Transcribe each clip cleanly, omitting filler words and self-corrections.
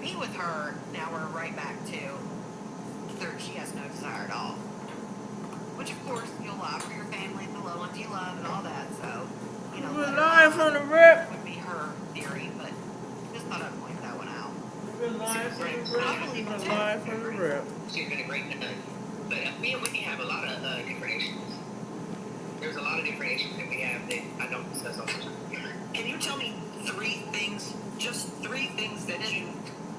me with her, now we're right back to she has no desire at all. Which, of course, you'll lie for your family, the little ones you love, and all that. So, you know, You've been lying from the rip. Would be her theory, but just thought I'd point that one out. You've been lying from the rip. You've been lying from the rip. She's been a great nut. But me and Whitney have a lot of different issues. There's a lot of different issues that we have that I don't discuss all the time. Can you tell me 3 things, just 3 things that you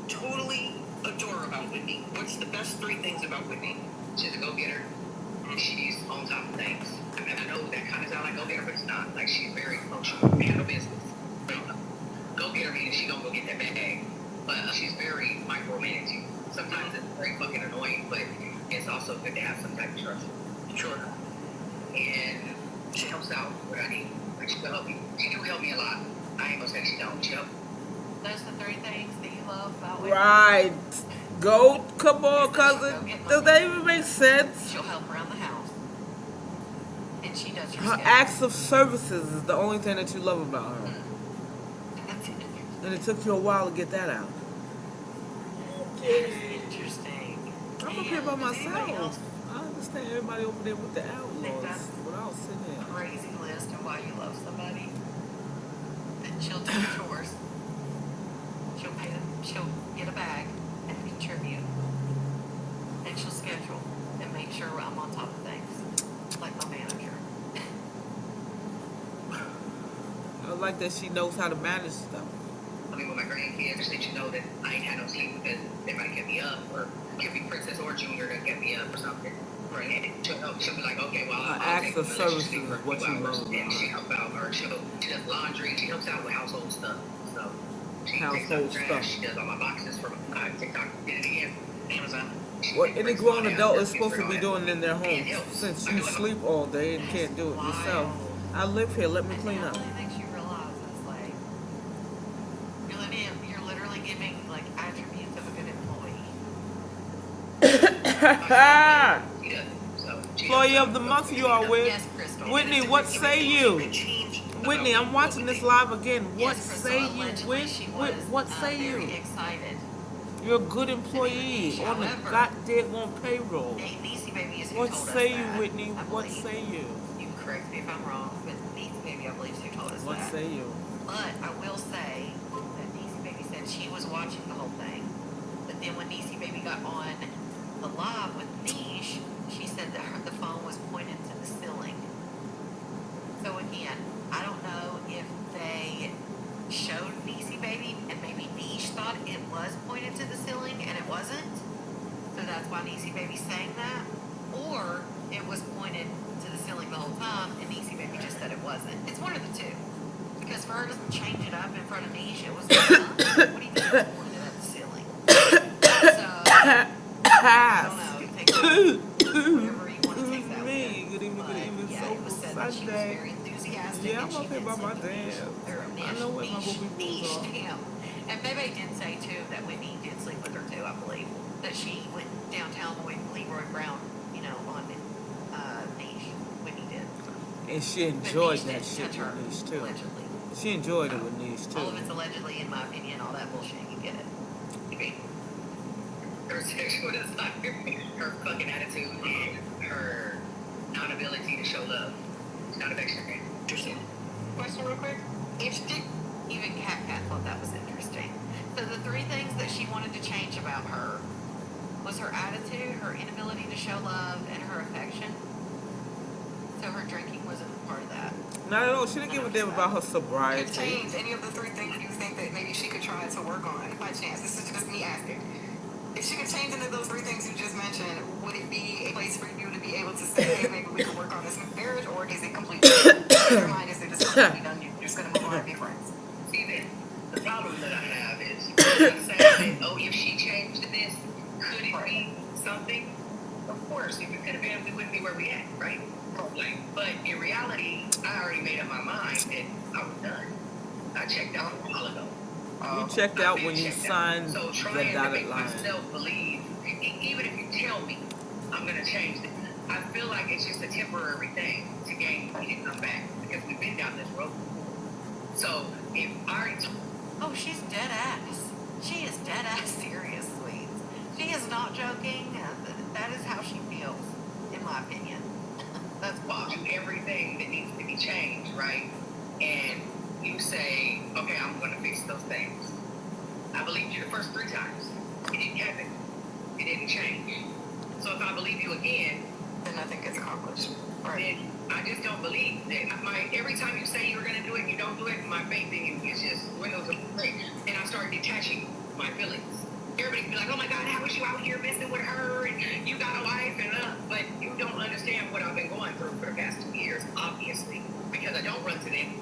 totally adore about Whitney? What's the best 3 things about Whitney? She's a go-getter, and she's on top of things. I mean, I know that kind of sounds like go-getter, but it's not. Like, she's very functional, handle business. Go-getter means she gonna go get that bag, but she's very micromanaging. Sometimes it's very fucking annoying, but it's also good to have some type of structure. Sure. And she helps out what I need. Like, she can help me. She do help me a lot. I ain't gonna say she don't. She help. Those are the 3 things that you love about Whitney. Right. Go, come on, cousin. Does that even make sense? She'll help around the house. And she does your Her schedule. acts of services is the only thing that you love about her. That's it. And it took you a while to get that out. Interesting. I'm up here by myself. I understand everybody over there with the outlaws. But I was sitting there. Crazy list of why you love somebody. And she'll do chores. She'll pay them. She'll get a bag and contribute. And she'll schedule and make sure I'm on top of things, like my manager. I like that she knows how to manage stuff. I mean, with my grandkids, just let you know that I ain't had no sleep because they might have kept me up, or could be Princess or Junior that kept me up or something. Right. And she'll be like, okay, well, I'll take acts of services sleep for is what 2 you hours. love And she about helps out, or she does laundry, she helps out with household stuff. So she takes out Household trash, stuff. she does all my boxes from TikTok, did it again, Amazon. What any grown adult is supposed to be doing in their home, since you sleep all day and can't do it yourself. I live here, let me clean up. The only thing she realizes, like, you're literally giving, like, attributes of a good employee. Employee of the month you are with. Yes, Crystal. Whitney, what say you? Whitney, I'm watching this live again. What Yes, say Crystal, you? allegedly she was, What say very you? excited. You're a good employee on the However, goddamn payroll. Niecy Baby is who What told us say you, that, Whitney? I What believe. say you? You can correct me if I'm wrong, but Niecy Baby, I believe, is who told us What that. say you? But I will say that Niecy Baby said she was watching the whole thing. But then when Niecy Baby got on the live with Niche, she said that the phone was pointed to the ceiling. So again, I don't know if they showed Niecy Baby and maybe Niche thought it was pointed to the ceiling and it wasn't. So that's why Niecy Baby's saying that. Or it was pointed to the ceiling the whole time and Niecy Baby just said it wasn't. It's one of the two. Because for her to change it up in front of Niche, it was like, huh? What do you think was pointed at the ceiling? So, I don't know. Take that, whatever you want to take that Me, with. good evening, But, yeah, it was Soulful said that she was Sunday. very enthusiastic. Yeah, and I'm she up here did by say my to dance. Niche, I know what my booby Niche balls are. him. And Bebe did say, too, that Whitney did sleep with her, too, I believe. That she went downtown with Leroy Brown, you know, on Niche. Whitney did. And she But enjoyed Niche that didn't shit touch her, with Niche too. allegedly. She enjoyed it with Niche All of too. it's allegedly, in my opinion, all that bullshit. You get it. Okay. Her sexual desire, her fucking attitude, and her non-ability to show love. It's not affectionate. Interesting. Question real quick. Interesting. Even Cat thought that was interesting. So the 3 things that she wanted to change about her was her attitude, her inability to show love, and her affection. So her drinking wasn't part of that. Not at all. She didn't give a damn about her Could sobriety. change any of the 3 things you think that maybe she could try to work on by chance. This is just me asking. If she could change any of those 3 things you just mentioned, would it be a place for you to be able to say, hey, maybe we could work on this marriage, or is it completely in your mind? Is it just completely done? You're just going to move on and be friends? See, the problem that I have is, I'm saying that, oh, if she changed this, could it be something? Of course, if it could have been, we wouldn't be where we at, right? Like, but in reality, I already made up my mind that I was done. I checked out a while ago. You checked out when you signed So the trying to dotted make line. myself believe, even if you tell me I'm gonna change it, I feel like it's just a temporary thing to gain money to come back because we've been down this road before. So if I already Oh, she's dead ass. She is dead ass serious, sweet. She is not joking. That is how she feels, in my opinion. That's Well, wild. do everything that needs to be changed, right? And you say, okay, I'm going to fix those things. I believed you the first 3 times. It didn't happen. It didn't change. So if I believe you again, Then nothing gets accomplished. Right. then I just don't believe that. Every time you say you're going to do it and you don't do it, my faith in you is just windows of play. And I start detaching my feelings. Everybody be like, oh my God, how was you out here messing with her? And you got a wife and but you don't understand what I've been going through for the past 2 years, obviously, because I don't run to them.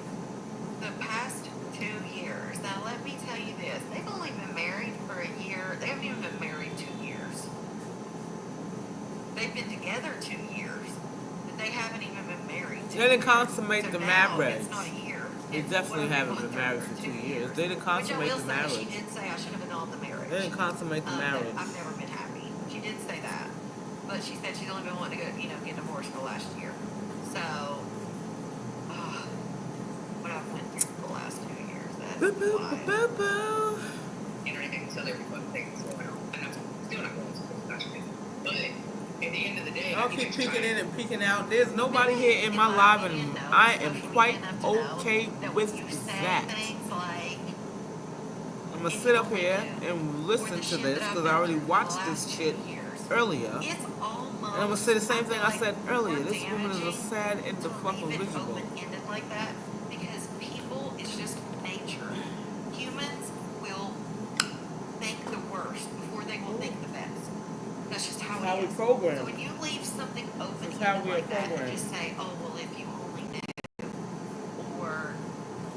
The past 2 years. Now, let me tell you this. They've only been married for a year. They haven't even been married 2 years. They've been together 2 years. But they haven't even been married 2 They didn't years. consummate So the now marriage. It's not a year. They It's definitely what haven't we've been gone married through for 2 years. They didn't Which I consummate will the say, she marriage. did say I should have annulled the marriage. They didn't consummate the That marriage. I've never been happy. She did say that. But she said she's only been wanting to go, get divorced for the last year. So, what I've went through for the last 2 years, that's Boo boo why. boo boo. Internet can tell every fucking thing that's going on. And I'm still not going to touch it. But at the end of the day, Y'all I keep just peeking try- in and peeking out. There's nobody here in my live, and I am quite okay with that. Things like, I'm gonna sit up here and listen to this because I already watched this shit earlier. it's almost, And I'm gonna say the same thing I feel said like earlier. more This woman is a damaging sad to fucking leave it visual. open-ended like that, because people, it's just nature. Humans will think the worst before they will think the best. That's just how How it we is. program. So when you leave something That's how open-ended we are like that and programmed. just say, oh, well, if you only knew, or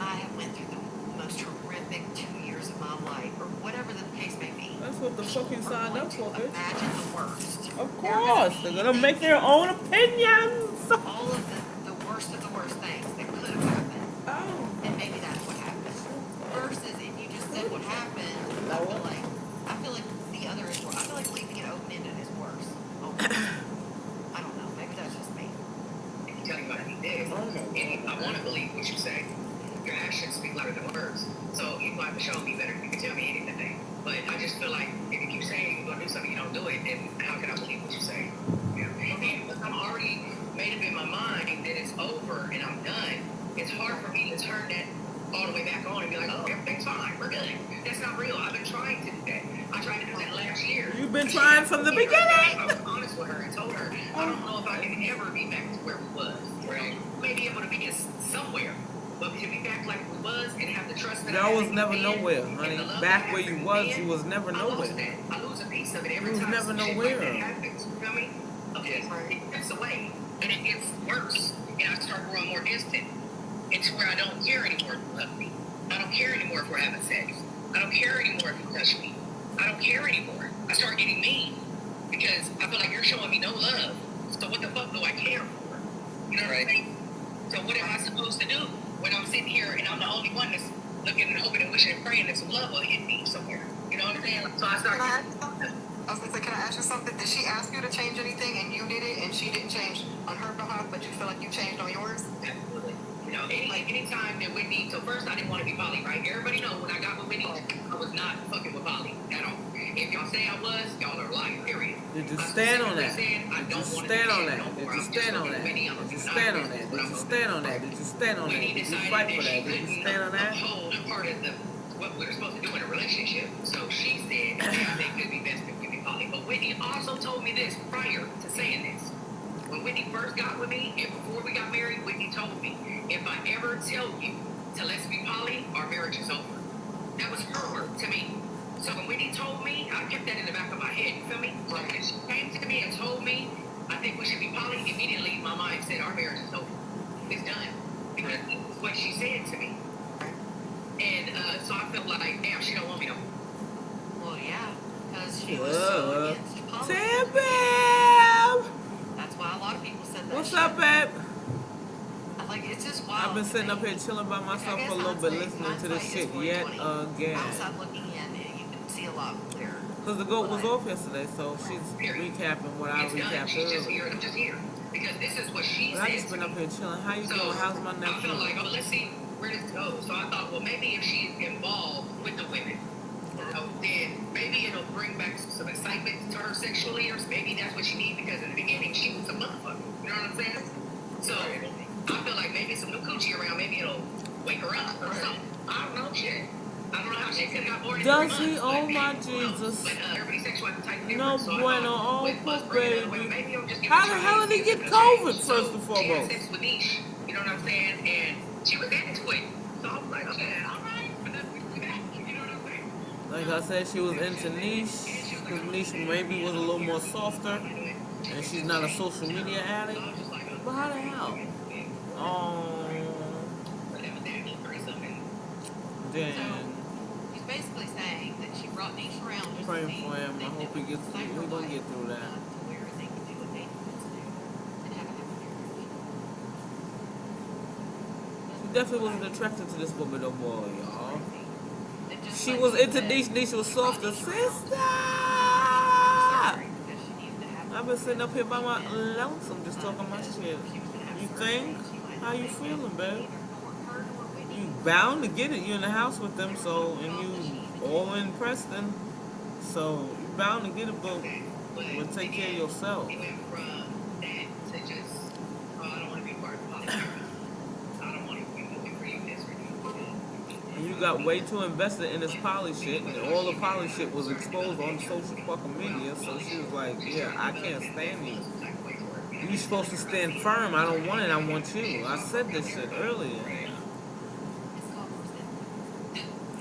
I have went through the most horrific 2 years of my life, or whatever the case may be. That's what the fuck you People are signed going up for, to bitch. Imagine the worst. Of course, they're gonna make their own opinions. All of the worst of the worst things that could have happened, Oh. and maybe that's what happened. Versus if you just said what happened, I feel like the other is worse. I feel like leaving it open ended is worse. I don't know. Maybe that's just me. If you tell anybody he did, and I want to believe what you say. Your actions speak louder than words. So you don't have to show me better. You can tell me anything. But I just feel like if you keep saying you're gonna do something, you don't do it, then how can I believe what you say? And I'm already made up in my mind that it's over and I'm done. It's hard for me to turn that all the way back on and be like, oh, everything's fine, we're good. That's not real. I've been trying to do that. I tried to do that last year. You've been trying from the beginning. I was honest with her and told her, I don't know if I can ever be back to where we was. Right? Maybe able to be somewhere. But to be back like we was and have the trust that Y'all I was had never then, nowhere, and honey. the love Back that where I had you from was, then, you was never I lost nowhere. that. I lose a piece of it every You was time never some shit nowhere. like that happens. You feel me? Okay, it gets away and it gets worse, and I start growing more distant. It's where I don't care anymore if you love me. I don't care anymore if we're having sex. I don't care anymore if you touch me. I don't care anymore. I start getting mean because I feel like you're showing me no love. So what the fuck do I care for? You know what I'm saying? So what am I supposed to do when I'm sitting here and I'm the only one that's looking and hoping and wishing and praying that some love will hit me somewhere? You know what I'm saying? So I start. I was gonna say, can I ask you something? Did she ask you to change anything and you did it and she didn't change on her behalf, but you feel like you changed on yours? Absolutely. You know, anytime that Whitney, so first I didn't want to be poly, right? Everybody know when I got with Whitney, I was not fucking with poly at all. If y'all say I was, y'all are lying, period. Did you stand on that? Did you stand on that? Did you stand on that? Did you stand on that? Did you stand on that? Did you stand on that? Did you fight for that? Did you stand on that? Uphold part of what we're supposed to do in a relationship. So she said, I think it'd be best if we be poly. But Whitney also told me this prior to saying this. When Whitney first got with me and before we got married, Whitney told me, if I ever tell you to let's be poly, our marriage is over. That was her word to me. So when Whitney told me, I kept that in the back of my head, you feel me? So when she came to me and told me, I think we should be poly, immediately my mind said, our marriage is over. It's done. Because it's what she said to me. And so I felt like, damn, she don't want me no more. Well, yeah, because she was so against poly. Sam, babe. That's why a lot of people said that. What's shit. up, babe? Like, it's just wild. I've been sitting to up me. here chilling by myself I for a little guess bit, hindsight- listening to this hindsight shit is yet 20/20. again. Outside looking in, you can see a lot clearer. Because the goat was off yesterday, so she's recapping what I It's done. recapped She's just earlier. here. I'm just here. Because this is what she But I said just been to up me. here chilling. How you So doing? How's my I nephew? felt like, oh, let's see where this goes. So I thought, well, maybe if she's involved with the women, then maybe it'll bring back some excitement to her sexually, or maybe that's what she needs, because in the beginning she was a motherfucker. You know what I'm saying? So I feel like maybe some new coochie around, maybe it'll wake her up or something. I don't know, shit. I don't know how she could have got bored in 3 months. Does he? Oh my Jesus. But everybody's sexual appetite is No different. So bueno. Oh, with poor bringing it away, baby. maybe it'll just give How her the a hell chance did he to get change. COVID, So first and she had foremost? sex with Niche, you know what I'm saying? And she was into it. So I was like, okay, all right, but then we back. You know what I'm saying? Like I said, she was into Niche, because Niche maybe was a little more softer, and she's not a social media addict. But how the hell? Then She's basically saying that she brought Niche around just praying to see for him. I if hope he gets through. We're gonna get through that. to where they can do what they need to do and have a happy marriage. She definitely wasn't attracted to this woman no more, y'all. And just She like was she into said, Niche. Niche was she brought softer. Niche around Sister! surgery because she needed to have I've been sitting up here by my lonesome just talking my shit. You think? How you feeling, babe? You bound to get it. You in the house with them, so, and you all in Preston, so you bound to get it, but take care of yourself. It went from that to just, oh, I don't want to be part of politics. I don't want to be moving for you, this for you. And you got way too invested in this poly shit, and all the poly shit was exposed on social fucking media, so she was like, yeah, I can't stand you. You supposed to stand firm. I don't want it, I want you. I said this shit earlier. It's called resentment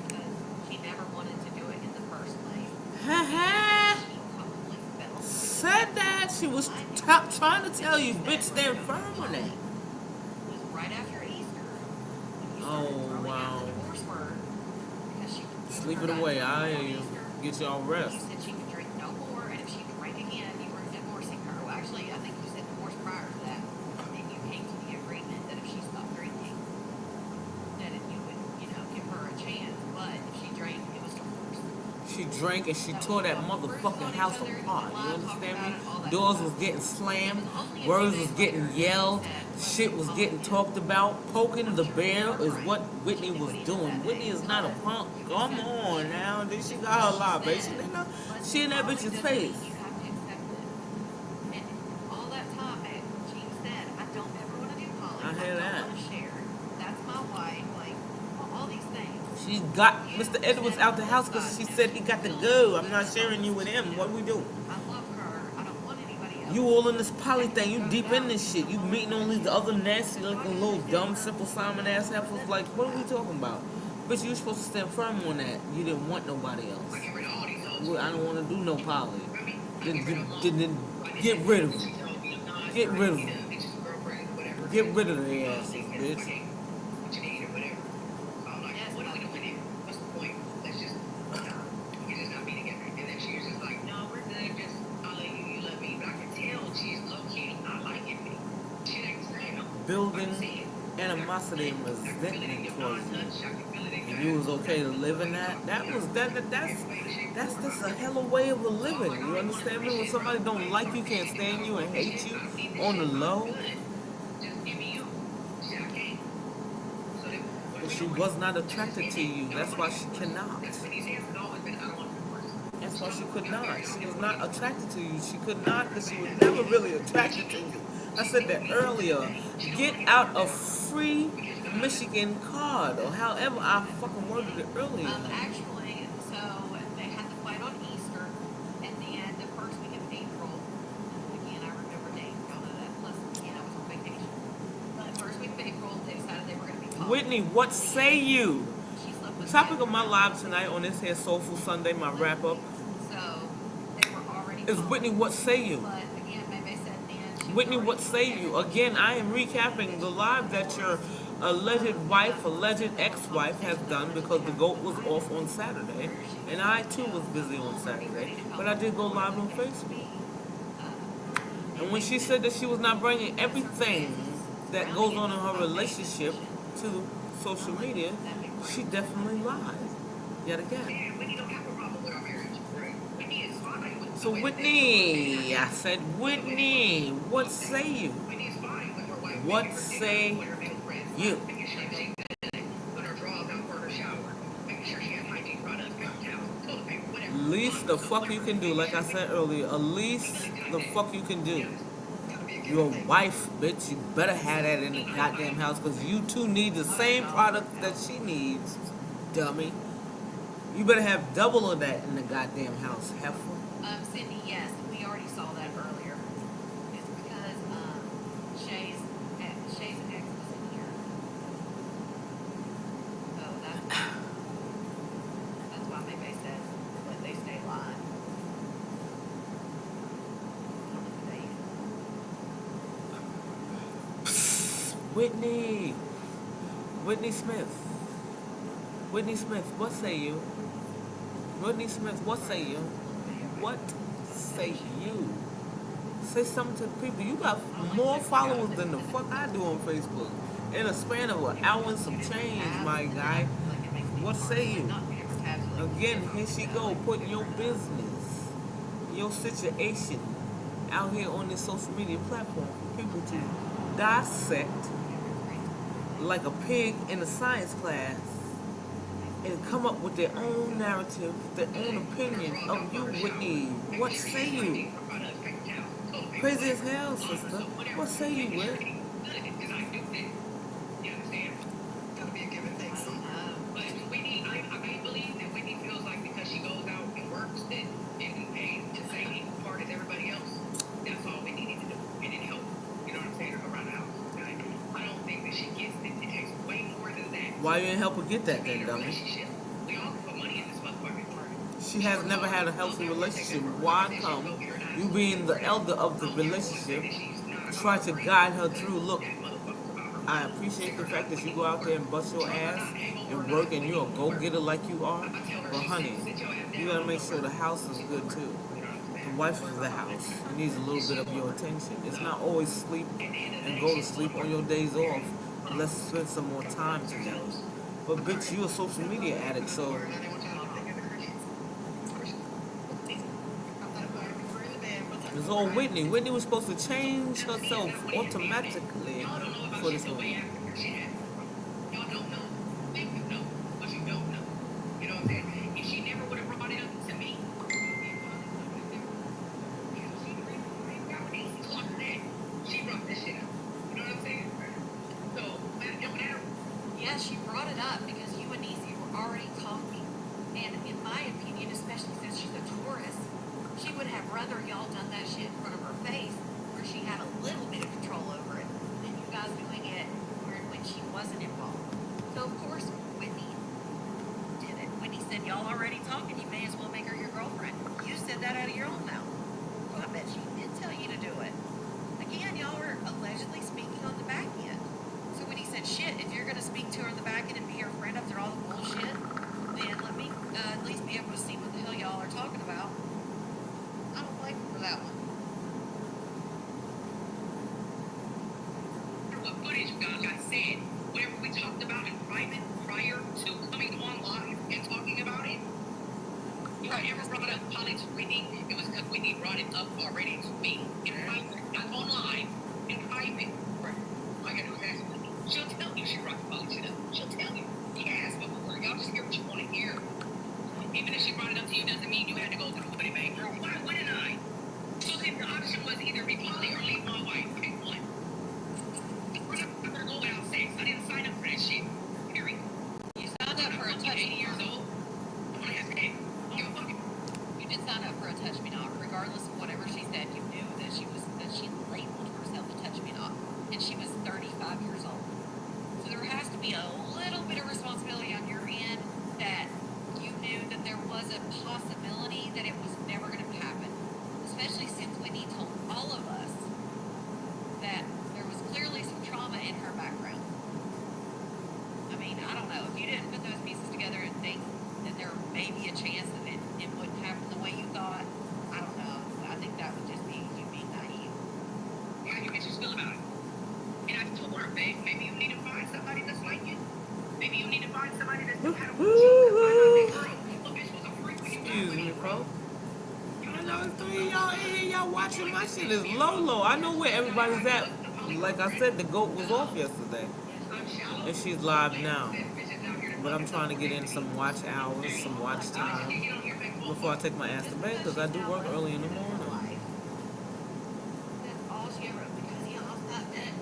because she never wanted to do it in the first place. Ha She probably felt Said that. She was trying to tell you, bitch, stand firm on that. it was right after Easter when you Oh, started throwing wow. out the divorce word because she Sleep it away. I hear you. Get y'all You rest. said she could drink no more, and if she drank again, you were divorcing her. Well, actually, I think you said divorce prior to that, and you came to the agreement that if she stopped drinking, that you would, give her a chance. But if she drank, it was divorce. She drank and she tore that motherfucking house apart. You understand me? Doors was getting slammed. Words was getting yelled. Shit was getting talked about. Poking the bear is what Whitney was doing. Whitney is not a punk. Come on now. Then she got her lie, baby. She in that bitch's face. You have to accept it. And all that time, she said, I don't ever want to do poly. I hear that. don't want to share. That's my wife. Like, all these things. She got Mr. Edwards out the house because she said he got to go. I'm not sharing you with him. What we do? I love her. I don't want anybody else. You all in this poly thing. You deep in this shit. You meeting all these other nasty looking little dumb Simple Simon ass heifers. Like, what are we talking about? But you were supposed to stand firm on that. You didn't want nobody else. Well, I don't want to do no poly. Then get rid of them. Get rid of them. Get rid of their asses, bitch. Building animosity and resentment towards you. And you was okay to live in that. That's just a hell of a way of a living. You understand me? When somebody don't like you, can't stand you, and hate you on the low. But she was not attracted to you. That's why she cannot. That's why she could not. She was not attracted to you. She could not because she was never really attracted to you. I said that earlier. Get out a free Michigan card, or however I fucking worded it earlier. Actually, so they had the fight on Easter, and then the first week of April, again, I remember dates, y'all know that, plus, again, I was on vacation. But the first week of April, they decided they were going to be called. Whitney, what say you? She slept The with topic men. of my live tonight on this here Soulful Sunday, my wrap up, So, they were already is called. Whitney, what say you? But, again, they said then she Whitney, was what already say you? Again, I am recapping the live that your alleged wife, alleged ex-wife has done because the GOAT was off on Saturday. And I too was busy on Saturday. But I did go live on Facebook. And when she said that she was not bringing everything that goes on in her relationship to social media, she definitely lied. Yet again. So Whitney, I said, Whitney, what say you? What say you? least the fuck you can do, like I said earlier, at least the fuck you can do. Your wife, bitch, you better have that in the goddamn house, because you two need the same product that she needs, dummy. You better have double of that in the goddamn house. Have fun. Cindy, yes, we already saw that earlier. It's because Shay's ex was in here. So that's why maybe they said let they stay live. Whitney. Whitney Smith. Whitney Smith, what say you? Whitney Smith, what say you? What say you? Say something to the people. You got more followers than the fuck I do on Facebook. In a span of an hour and some change, my guy. What say you? Again, here she go, putting your business, your situation out here on this social media platform for people to dissect like a pig in a science class and come up with their own narrative, their own opinion of you, Whitney. What say you? Crazy as hell, sister. What say you, Whit? Gotta be a give and take somehow. But Whitney, I believe that Whitney feels like because she goes out and works that getting paid the same equal part as everybody else, that's all Whitney needs to do. And it helps, you know what I'm saying, around the house. I don't think that she gets it. It takes way more than that. Why you ain't help her get that then, dummy? We all put money in this motherfucker. She has never had a healthy relationship. Why come you being the elder of the relationship try to guide her through? Look, I appreciate the fact that you go out there and bust your ass and work and you're a go-getter like you are. But honey, you gotta make sure the house is good too. The wife is the house. It needs a little bit of your attention. It's not always sleep and go to sleep on your days off. Let's spend some more time together. But bitch, you a social media addict, so it's all Whitney. Whitney was supposed to change herself automatically for this movie. Y'all don't know. Think you know, but you don't know. You know what I'm saying? If she never would have brought it up to me, she brought this shit up. You know what I'm saying? So, it don't matter. Yes, she brought it up because you and Niecy were already talking. And in my opinion, especially since she's a tourist, she would have rather y'all done that shit in front of her face where she had a little bit of control over it than you guys doing it when she wasn't involved. So, of course, Whitney did it. Whitney said, y'all already talking, you may as well make her your girlfriend. You said that out of your own mouth. So I bet she did tell you to do it. Again, y'all were allegedly speaking on the back end. So when he said, shit, if you're going to speak to her in the back end and be her friend after all the bullshit, then let me at least be able to see what the hell y'all are talking about. I don't blame him for that one. What footage got said, whatever we talked about in private prior to coming on live and talking about it, you ever brought up Polly to Whitney, it was because Whitney brought it up already to me in private, not online, in private. Right. All I gotta do is ask Whitney. She'll tell you she brought the Polly shit up. She'll tell you. She asked before. Y'all just hear what you want to hear. Even if she brought it up to you, doesn't mean you had to go through with it, babe. Why wouldn't I? So if the option was either be Polly or leave my wife, pick one. We're not gonna go without sex. I didn't sign up for that shit. Period. You signed up for a touch 80 me years not. old. I want to ask Ed. Give a fuck. You did sign up for a touch me not. Regardless of whatever she said, you knew that she labeled herself a touch me not. And she was 35 years old. So there has to be a little bit of responsibility on your end that you knew that there was a possibility that it was never going to happen. Especially since Whitney told all of us that there was clearly some trauma in her background. I mean, I don't know. If you didn't put those pieces together and think that there may be a chance that it wouldn't happen the way you thought, I don't know. I think that would just be you being naive. How you bitches feel about it? And I told her, babe, maybe you need to find somebody that's like you. Maybe you need to find somebody that's had a Excuse me, folks. I know it's three of y'all in here, y'all watching my shit is low. I know where everybody's at. Like I said, the GOAT was off yesterday. And she's live now. But I'm trying to get in some watch hours, some watch time. before I take my ass to bed because I do work early in the morning. That's all she ever, because y'all stop that.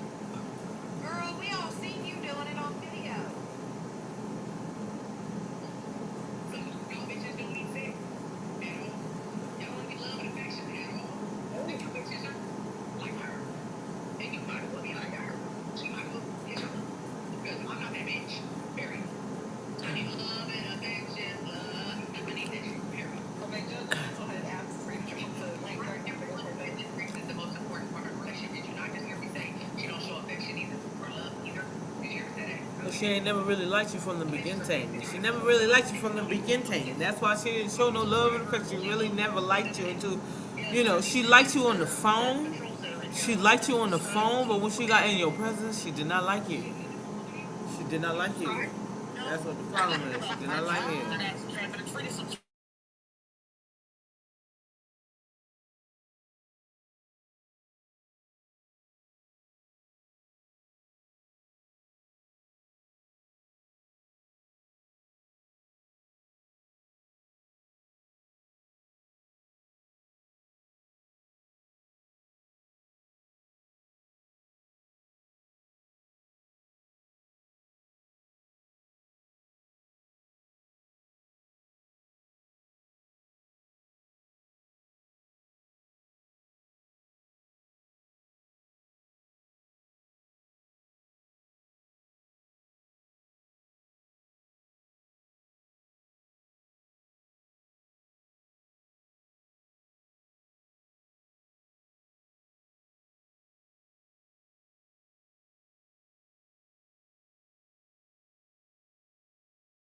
Girl, we all seen you doing it on video. So y'all bitches don't need sex at all. Y'all don't need love and affection at all. Think you bitches are like her. And you might as well be like her. She might as well get her. Because I'm not that bitch. Period. I need love and affection, love. I need that shit. Period. Okay, just also had asked for you to link her This is the most important part of the relationship. Did you not just hear me say she don't show affection either or love either? Did you hear me say that? But she ain't never really liked you from the beginning. She never really liked you from the beginning. That's why she didn't show no love and affection. She really never liked you until, she liked you on the phone. She liked you on the phone, but when she got in your presence, she did not like you. She did not like you. That's what the problem is. She did not like you.